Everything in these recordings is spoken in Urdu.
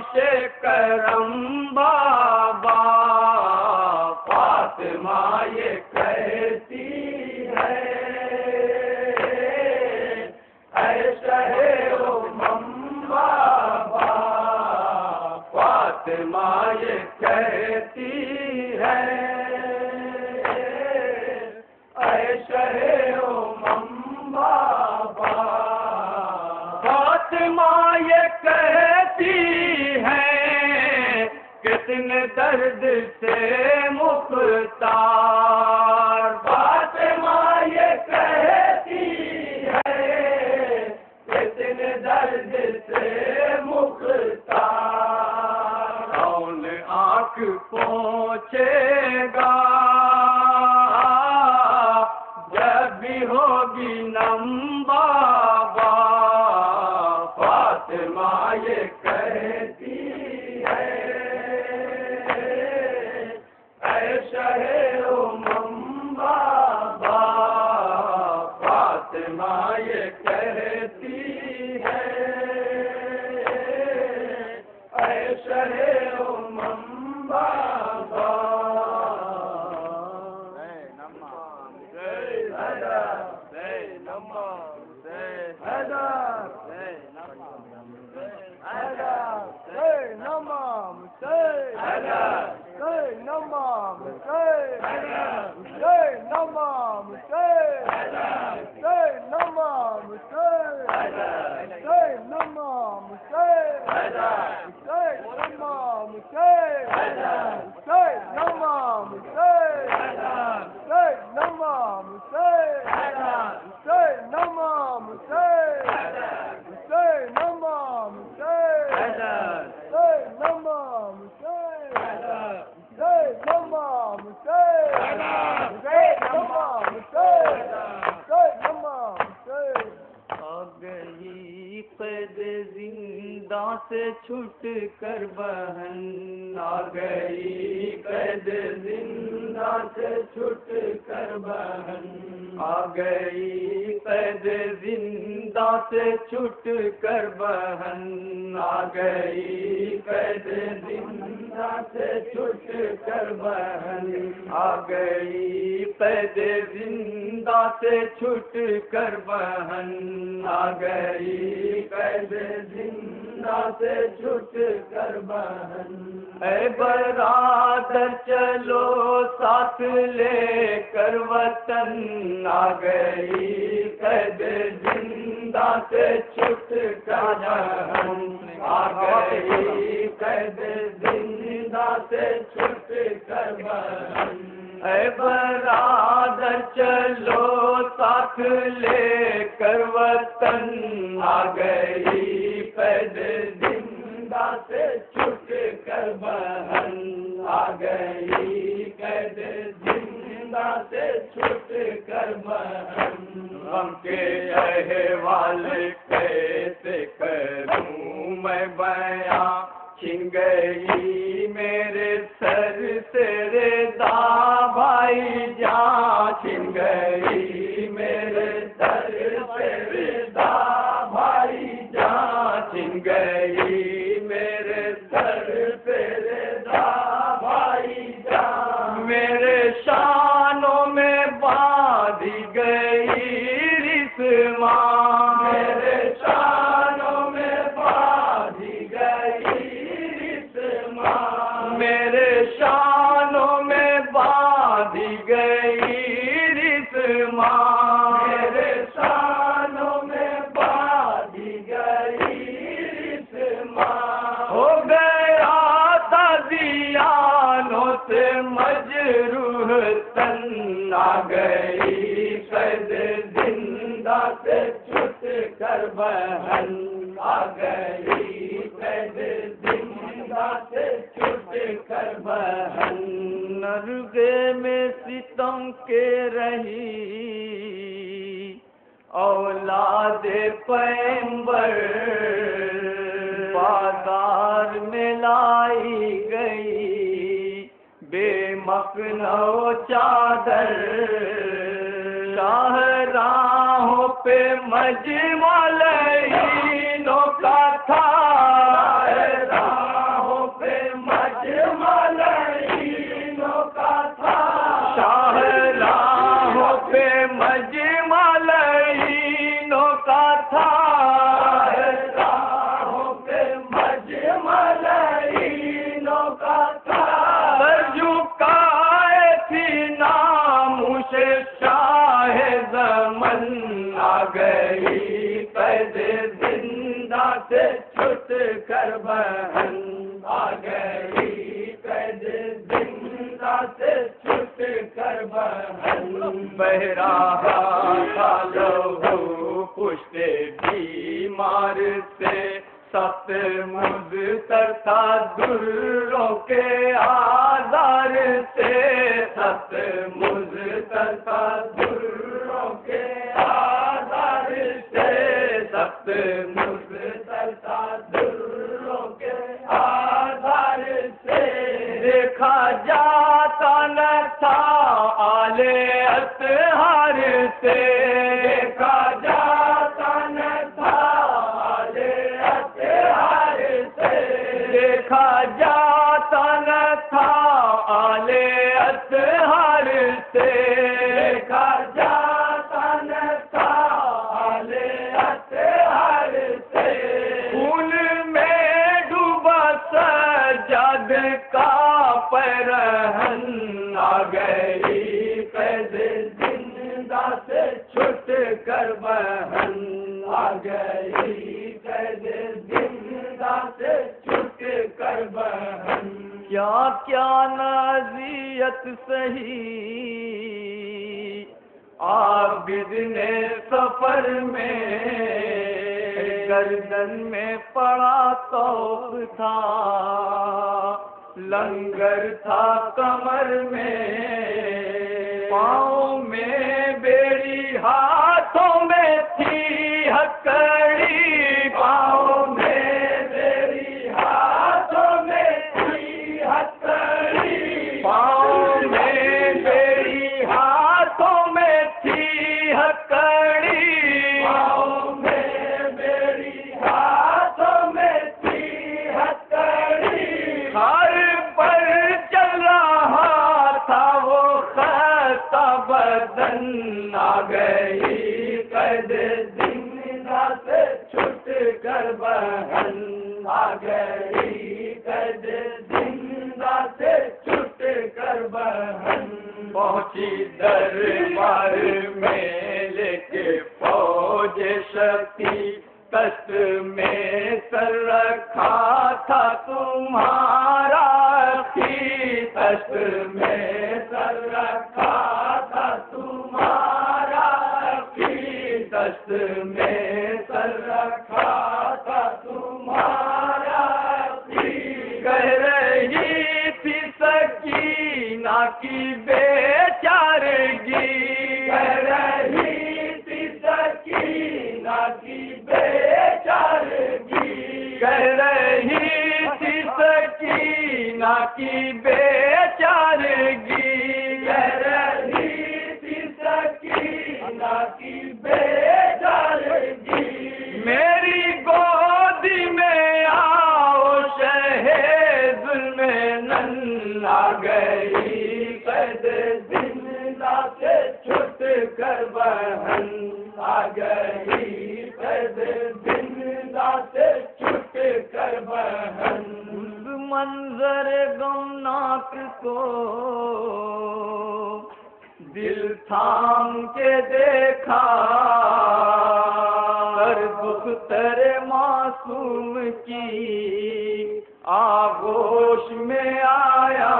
فرمائش کرم بابا فاطمہ یہ کہتی ہے اے شہ امم بابا فاطمہ یہ کہتی ہے اے شہ امم بابا فاطمہ یہ کہتی ہے کتنے درد سے مختار فاطمہ یہ کہتی ہے کتنے درد سے مختار کون آنکھ پہنچے گا جب بھی ہوگی نم بابا فاطمہ یہ کہتی ہے اے شہ امم بابا فاطمہ یہ کہتی ہے اے شہ امم بابا سے چھٹ کر بہن آ گئی قید زندہ سے چھٹ کر بہن آ گئی قید زندہ سے چھٹ کر بہن آ گئی قید زندہ سے چھٹ کر بہن آ گئی قید زندہ سے چھٹ کر بہن آ گئی قید زندہ سے چھٹ کر بہن اے برادر چلو ساتھ لے کر وطن آ گئی قید زندہ سے چھٹ کر بہن آ گئی قید زندہ سے چھٹ کر بہن اے برادر چلو ساتھ لے کر وطن آ گئی قید زندہ سے چھٹ کر بہن آ گئی قید زندہ سے چھٹ کر بہن غم کے احوال کیسے کروں میں بیاں چھن گئی میرے سر سے رضا بھائی جان چھن گئی میرے سر سے رضا بھائی جان چھن گئی میرے سر سے رضا بھائی جان میرے شانوں میں باندھی گئی رسماں میرے شانوں میں باندھی گئی میرے شانوں میں باندھی گئی رسماں میرے شانوں میں باندھی گئی رسماں ہو گیا تازیانوں سے مجروح تن آ گئی قید زندہ سے چھٹ کر بہن آ گئی قید زندہ سے چھٹ کر بہن نرغے میں ستم کے رہی اولاد پیمبر بازار میں لائی گئی بے مخنو چادر شاہراہوں پہ مجمع لعینوں کا تھا زندہ سے چھٹ کر بہن آ گئی، قید زندہ سے چھٹ کر بہن بہ رہا تھا لہو پشت بیمار سے، سخت مضطر تھا دروں کے آزار سے، سخت مضطر تھا دروں کے آزار سے، سخت مضطر تھا دروں کے آزار سے، دیکھا جاتا نہ تھا آل اطہار سے، دیکھا جاتا نہ تھا آل اطہار سے، دیکھا جاتا نہ تھا آل اطہار سے، دیکھا جاتا نہ تھا آل اطہار سے، خون میں ڈوبا سجاد کا پیرہن آ گئی، قید زندہ سے چھٹ کر بہن آ گئی، قید زندہ سے چھٹ کر بہن، کیا کیا نازیت سہی عابد نے سفر میں، گردن میں پڑا توف تھا، لنگر تھا کمر میں، پاؤں میں بیڑی ہاتھوں میں تھی ہتھکڑی، پاؤں میں بیڑی ہاتھوں میں تھی ہتھکڑی، پاؤں میں بیڑی ہاتھوں میں تھی ہتھکڑی، پاؤں میں بیڑی ہاتھوں میں تھی ہتھکڑی، ہر پر چل رہا تھا وہ خطا بدن آ گئی، قید زندہ سے چھٹ کر بہن آ گئی، قید زندہ سے چھٹ کر بہن، پہنچی دربار میں لے کے فوج شکتی، کشت میں سر رکھا تھا تمہارا اخی، کشت میں سر رکھا تھا تمہارا اخی، کشت میں سر رکھا تھا تمہارا اخی، کہہ رہی تھی سکینہ کی بے چارگی، کہہ رہی تھی سکینہ کی بے چارگی، کہہ رہی تھی سکینہ کی بے چارگی، کہہ رہی تھی سکینہ کی بے چارگی، میری گودی میں آؤ شہے ظلم نن آ گئی، قید زندہ سے چھٹ کر بہن آ گئی، قید زندہ سے چھٹ کر بہن، اس منظر غمناک کو دل تھام کے دیکھا، کر دختر معصوم کی آغوش میں آیا،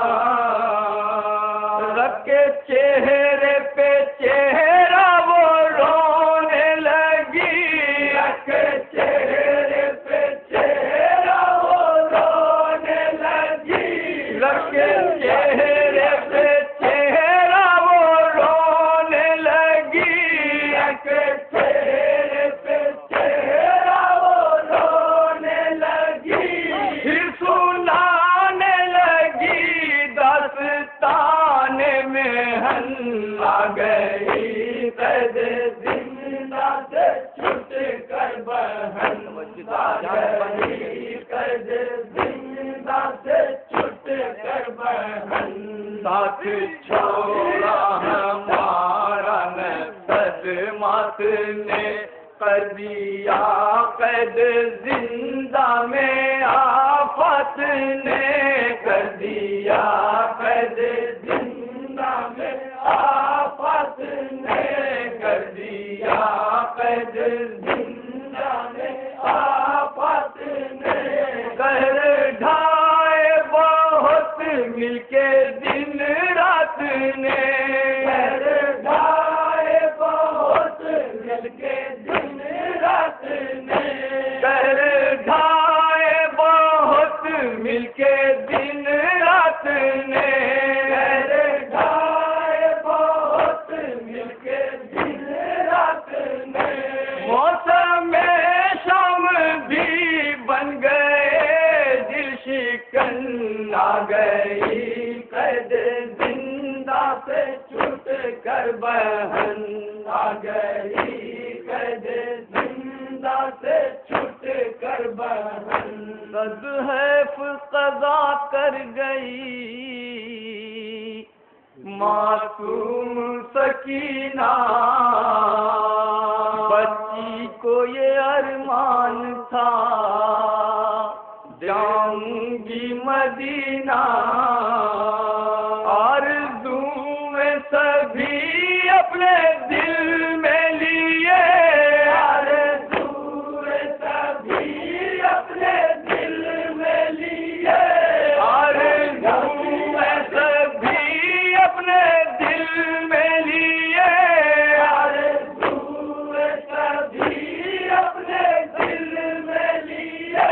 رکھ کے چہرے پہ چہرہ وہ رونے لگی، رکھ کے چہرے پہ چہرہ وہ رونے لگی، رکھ کے چہرے پہ چہرہ وہ رونے لگی، رکھ کے چہرے پہ چہرہ وہ رونے لگی، پھر سنانے لگی داستان میں ہن آ گئی، قید زندہ سے چھٹ کر بہن آ گئی، قید زندہ سے چھٹ کر بہن، ساتھ چھوڑا ہمارا صدمات نے کر دیا قید زندہ میں آفت نے کر دیا قید زندہ میں آفت نے کر دیا قید زندہ میں آفت مل کے دن رات نے ڈھائے بہت مل کے دن رات نے ڈھائے بہت مل کے دن رات نے ڈھائے بہت مل کے دن رات نے موسم شام بھی بن گئے دل شکن آ گئی قید زندہ سے چھوٹ کر بہن آ گئی قید زندہ سے چھوٹ کر بہن صد حیف قضا کر گئی معصوم سکینہ بچی کو یہ ارمان تھا جاؤں گی مدینہ آرزو میں سبھی اپنے دل میں لیے آرزو میں سبھی اپنے دل میں لیے آرزو میں سبھی اپنے دل میں لیے آرزو میں سبھی اپنے دل میں لیے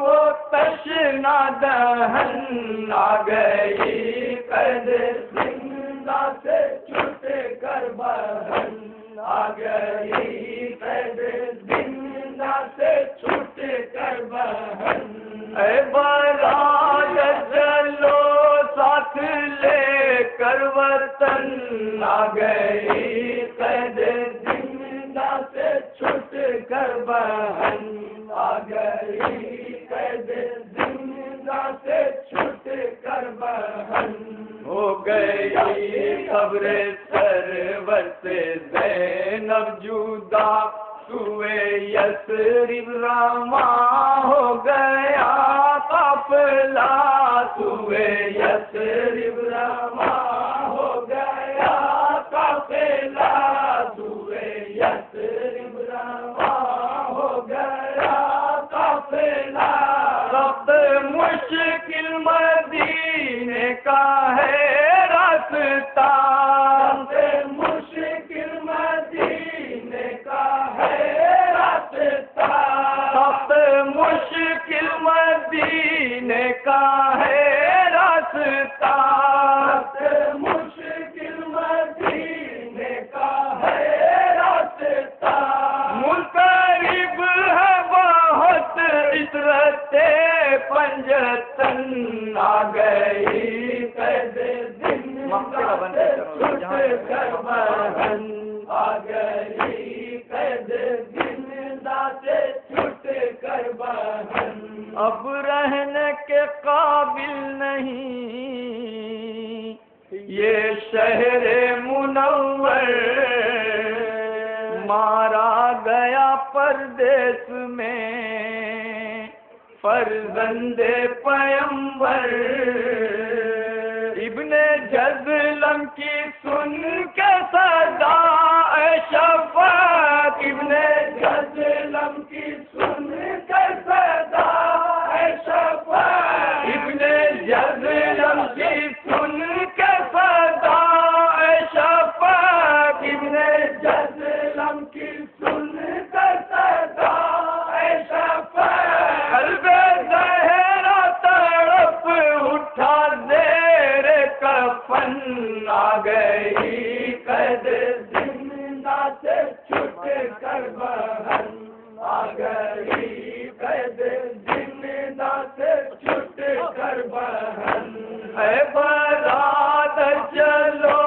وہ تشنا دہن آ گئی قید زندہ سے چھوٹ کر بہن آ گئی قید زندہ سے چھوٹ کر بہن اے برادر چلو ساتھ لے کر وطن آ گئی قید زندہ سے چھوٹ کر بہن آ گئی قید زندہ سے چھوٹ کر بہن ہو گئی خبر سرور سے زینب جدا سوئے یثرب رواں ہو گیا قافلہ سوئے یثرب رواں ہو گیا قافلہ سوئے یثرب رواں ہو گیا قافلہ سخت مشکل مدینے کا ہے راستہ سخت مشکل مدینے کا ہے راستہ سخت مشکل مدینے کا ہے راستہ سخت مشکل مدینے کا ہے راستہ منقرب ہے بہت عطرت پنجتن آ گئی قید زندہ سے چھوٹ کر بہن آ گئی قید زندہ سے چھوٹ کر بہن اب رہنے کے قابل نہیں یہ شہر منور مارا گیا پردیس میں فرزند پیمبر ابن جزلم کی سن کے صدا اے شفاعت ابن جزلم کی سن کے صدا اے شفاعت ابن جزلم کی سن کے صدا اے شفاعت ابن جزلم کی سن کے صدا اے شفاعت قلب زہرا تڑپ اٹھا زیر کفن آ گئی قید زندہ سے چھوٹ کر بہن آ گئی قید زندہ سے چھوٹ کر بہن اے برادر چلو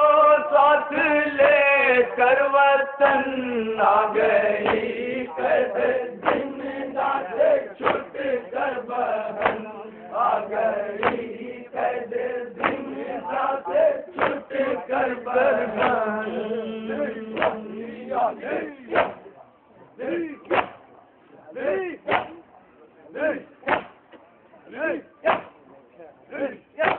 ساتھ لے کر وطن آ گئی قید زندہ سے چھوٹ کر بہن آ گئی قید زندہ سے چھوٹ کر بہن Yeah.